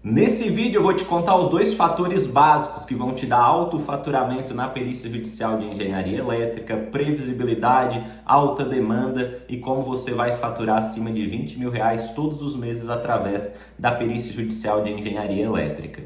Nesse vídeo eu vou te contar os dois fatores básicos que vão te dar alto faturamento na perícia judicial de engenharia elétrica, previsibilidade, alta demanda e como você vai faturar acima de R$ 20.000 todos os meses através da perícia judicial de engenharia elétrica.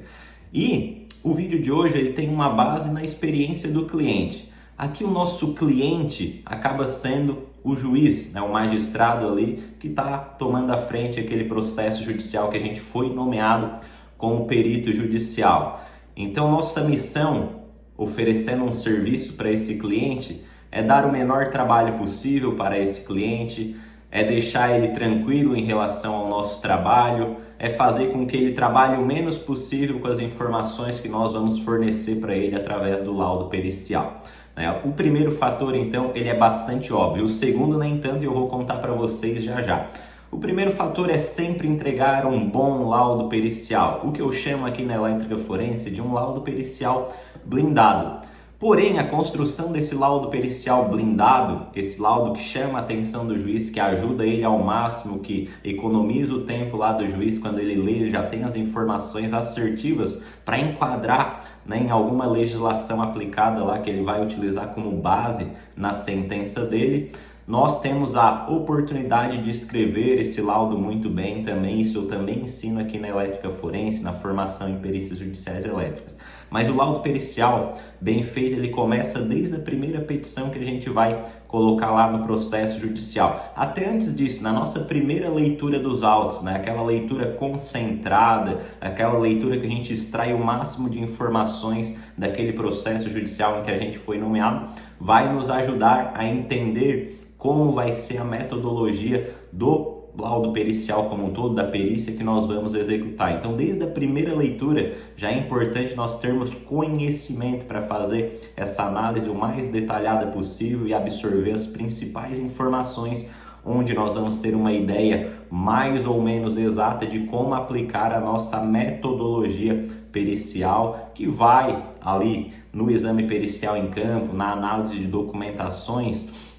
E o vídeo de hoje ele tem uma base na experiência do cliente. Aqui o nosso cliente acaba sendo o juiz, né, o magistrado ali que está tomando à frente aquele processo judicial que a gente foi nomeado como perito judicial. Então, nossa missão, oferecendo um serviço para esse cliente, é dar o menor trabalho possível para esse cliente, é deixar ele tranquilo em relação ao nosso trabalho, é fazer com que ele trabalhe o menos possível com as informações que nós vamos fornecer para ele através do laudo pericial. O primeiro fator, então, ele é bastante óbvio. O segundo, nem tanto, e eu vou contar para vocês já já. O primeiro fator é sempre entregar um bom laudo pericial, o que eu chamo aqui na elétrica forense de um laudo pericial blindado. Porém, a construção desse laudo pericial blindado, esse laudo que chama a atenção do juiz, que ajuda ele ao máximo, que economiza o tempo lá do juiz, quando ele lê, ele já tem as informações assertivas para enquadrar, em alguma legislação aplicada lá que ele vai utilizar como base na sentença dele. Nós temos a oportunidade de escrever esse laudo muito bem também, isso eu também ensino aqui na elétrica forense, na formação em perícias judiciais elétricas. Mas o laudo pericial, bem feito, ele começa desde a primeira petição que a gente vai colocar lá no processo judicial. Até antes disso, na nossa primeira leitura dos autos, aquela leitura concentrada, aquela leitura que a gente extrai o máximo de informações daquele processo judicial em que a gente foi nomeado, vai nos ajudar a entender como vai ser a metodologia do laudo pericial como um todo, da perícia que nós vamos executar. Então, desde a primeira leitura, já é importante nós termos conhecimento para fazer essa análise o mais detalhada possível e absorver as principais informações, onde nós vamos ter uma ideia mais ou menos exata de como aplicar a nossa metodologia pericial, que vai ali no exame pericial em campo, na análise de documentações,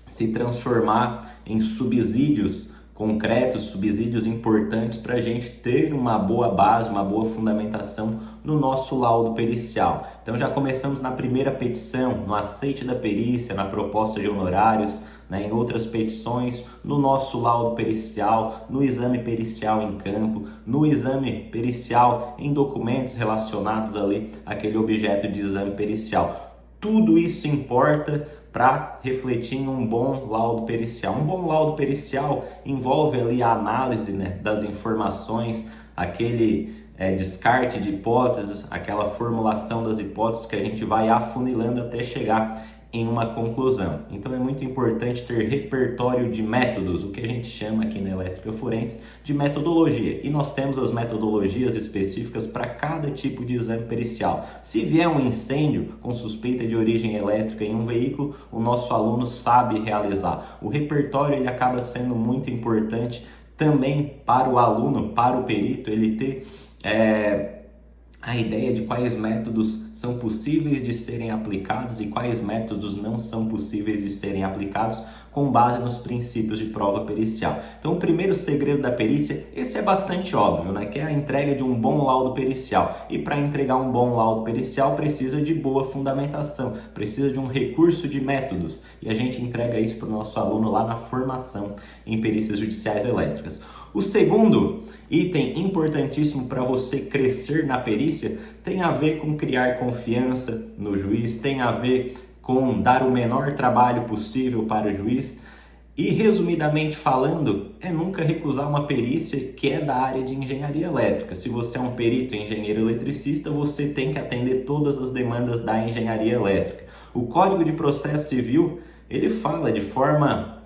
se transformar em subsídios concretos, subsídios importantes para a gente ter uma boa base, uma boa fundamentação no nosso laudo pericial. Então já começamos na primeira petição, no aceite da perícia, na proposta de honorários, em outras petições, no nosso laudo pericial, no exame pericial em campo, no exame pericial em documentos relacionados ali àquele objeto de exame pericial. Tudo isso importa para refletir em um bom laudo pericial. Um bom laudo pericial envolve ali a análise das informações, aquele descarte de hipóteses, aquela formulação das hipóteses que a gente vai afunilando até chegar em uma conclusão. Então é muito importante ter repertório de métodos, o que a gente chama aqui na elétrica forense de metodologia. E nós temos as metodologias específicas para cada tipo de exame pericial. Se vier um incêndio com suspeita de origem elétrica em um veículo, o nosso aluno sabe realizar. O repertório ele acaba sendo muito importante também para o aluno, para o perito, ele ter a ideia de quais métodos são possíveis de serem aplicados e quais métodos não são possíveis de serem aplicados com base nos princípios de prova pericial. Então, o primeiro segredo da perícia, esse é bastante óbvio, que é a entrega de um bom laudo pericial. E para entregar um bom laudo pericial, precisa de boa fundamentação, precisa de um recurso de métodos. E a gente entrega isso para o nosso aluno lá na formação em perícias judiciais elétricas. O segundo item importantíssimo para você crescer na perícia tem a ver com criar confiança no juiz, tem a ver com dar o menor trabalho possível para o juiz e, resumidamente falando, é nunca recusar uma perícia que é da área de engenharia elétrica. Se você é um perito engenheiro eletricista, você tem que atender todas as demandas da engenharia elétrica. O Código de Processo Civil, ele fala de forma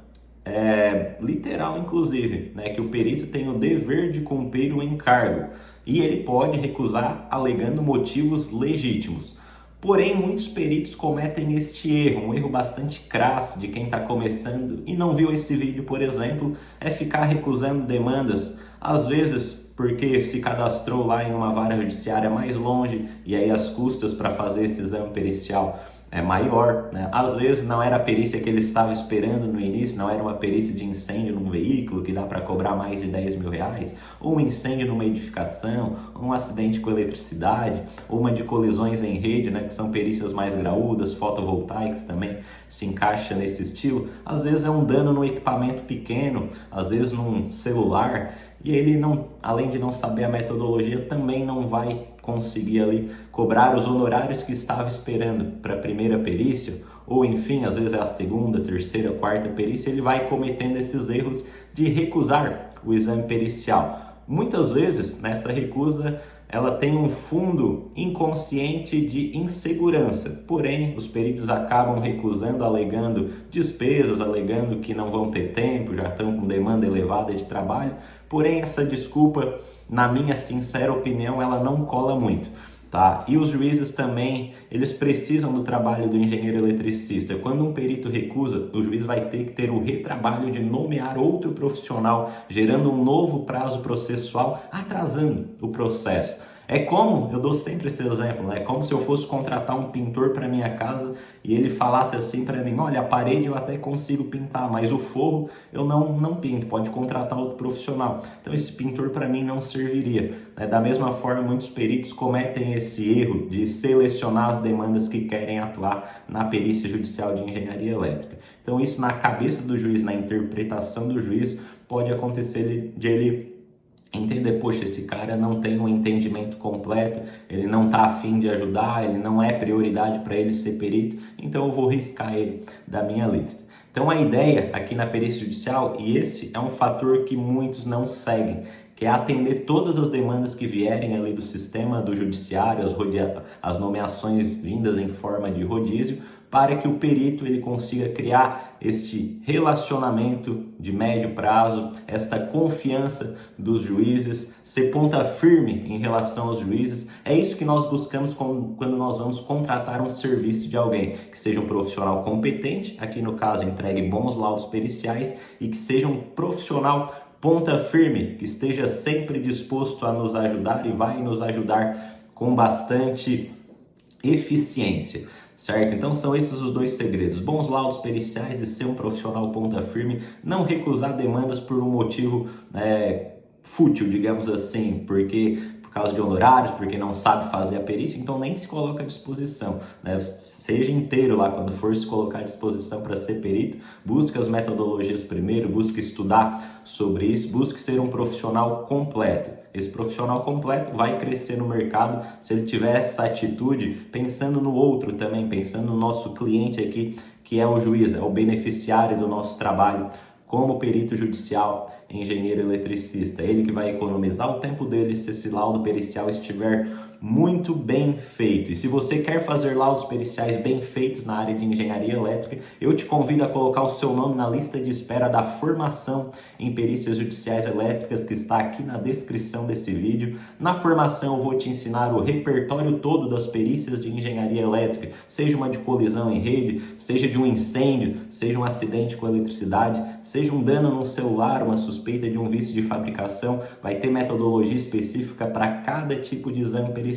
literal, inclusive, que o perito tem o dever de cumprir o encargo e ele pode recusar alegando motivos legítimos. Porém, muitos peritos cometem este erro, um erro bastante crasso de quem está começando e não viu esse vídeo, por exemplo, é ficar recusando demandas, às vezes porque se cadastrou lá em uma vara judiciária mais longe e aí as custas para fazer esse exame pericial maior, né? Às vezes não era a perícia que ele estava esperando no início, não era uma perícia de incêndio num veículo que dá para cobrar mais de 10 mil reais, ou um incêndio numa edificação, ou um acidente com eletricidade, ou uma de colisões em rede, né, que são perícias mais graúdas, fotovoltaicas também se encaixa nesse estilo. Às vezes é um dano no equipamento pequeno, às vezes num celular, e ele não, além de não saber a metodologia, também não vai conseguir ali cobrar os honorários que estava esperando para a primeira perícia, ou enfim, às vezes é a segunda, terceira, quarta perícia, ele vai cometendo esses erros de recusar o exame pericial. Muitas vezes, nessa recusa, ela tem um fundo inconsciente de insegurança, porém, os peritos acabam recusando, alegando despesas, alegando que não vão ter tempo, já estão com demanda elevada de trabalho, porém, essa desculpa, na minha sincera opinião, ela não cola muito. Tá? E os juízes também, eles precisam do trabalho do engenheiro eletricista. Quando um perito recusa, o juiz vai ter que ter o retrabalho de nomear outro profissional, gerando um novo prazo processual, atrasando o processo. É como, eu dou sempre esse exemplo, né? É como se eu fosse contratar um pintor para minha casa e ele falasse assim para mim: olha, a parede eu até consigo pintar, mas o forro eu não pinto, pode contratar outro profissional. Então esse pintor para mim não serviria, né? Da mesma forma, muitos peritos cometem esse erro de selecionar as demandas que querem atuar na perícia judicial de engenharia elétrica. Então isso, na cabeça do juiz, na interpretação do juiz, pode acontecer de ele entender: poxa, esse cara não tem um entendimento completo, ele não está afim de ajudar, ele não é prioridade para ele ser perito, então eu vou riscar ele da minha lista. Então a ideia aqui na perícia judicial, e esse é um fator que muitos não seguem, que é atender todas as demandas que vierem ali do sistema do judiciário, as nomeações vindas em forma de rodízio, para que o perito ele consiga criar este relacionamento de médio prazo, esta confiança dos juízes, ser ponta firme em relação aos juízes. É isso que nós buscamos quando nós vamos contratar um serviço de alguém, que seja um profissional competente, aqui no caso entregue bons laudos periciais, e que seja um profissional ponta firme, que esteja sempre disposto a nos ajudar e vai nos ajudar com bastante eficiência. Certo? Então são esses os dois segredos: bons laudos periciais e ser um profissional ponta firme, não recusar demandas por um motivo fútil, digamos assim, por causa de honorários, porque não sabe fazer a perícia, então nem se coloca à disposição, né? Seja inteiro lá quando for se colocar à disposição para ser perito, busque as metodologias primeiro, busque estudar sobre isso, busque ser um profissional completo. Esse profissional completo vai crescer no mercado se ele tiver essa atitude, pensando no outro também, pensando no nosso cliente aqui, que é o juiz, é o beneficiário do nosso trabalho como perito judicial, engenheiro eletricista. Ele que vai economizar o tempo dele se esse laudo pericial estiver muito bem feito. E se você quer fazer laudos periciais bem feitos na área de engenharia elétrica, eu te convido a colocar o seu nome na lista de espera da formação em perícias judiciais elétricas, que está aqui na descrição desse vídeo. Na formação eu vou te ensinar o repertório todo das perícias de engenharia elétrica, seja uma de colisão em rede, seja de um incêndio, seja um acidente com eletricidade, seja um dano num celular, uma suspeita de um vício de fabricação. Vai ter metodologia específica para cada tipo de exame pericial,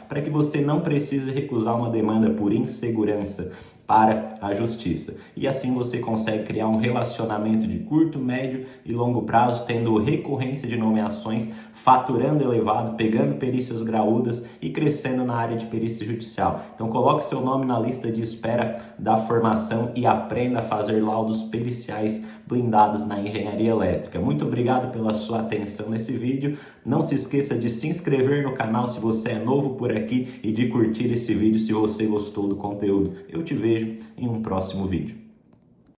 para que você não precise recusar uma demanda por insegurança para a justiça. E assim você consegue criar um relacionamento de curto, médio e longo prazo, tendo recorrência de nomeações, faturando elevado, pegando perícias graúdas e crescendo na área de perícia judicial. Então coloque seu nome na lista de espera da formação e aprenda a fazer laudos periciais blindados na engenharia elétrica. Muito obrigado pela sua atenção nesse vídeo. Não se esqueça de se inscrever no canal se você é novo por aqui e de curtir esse vídeo se você gostou do conteúdo. Eu te vejo em um próximo vídeo.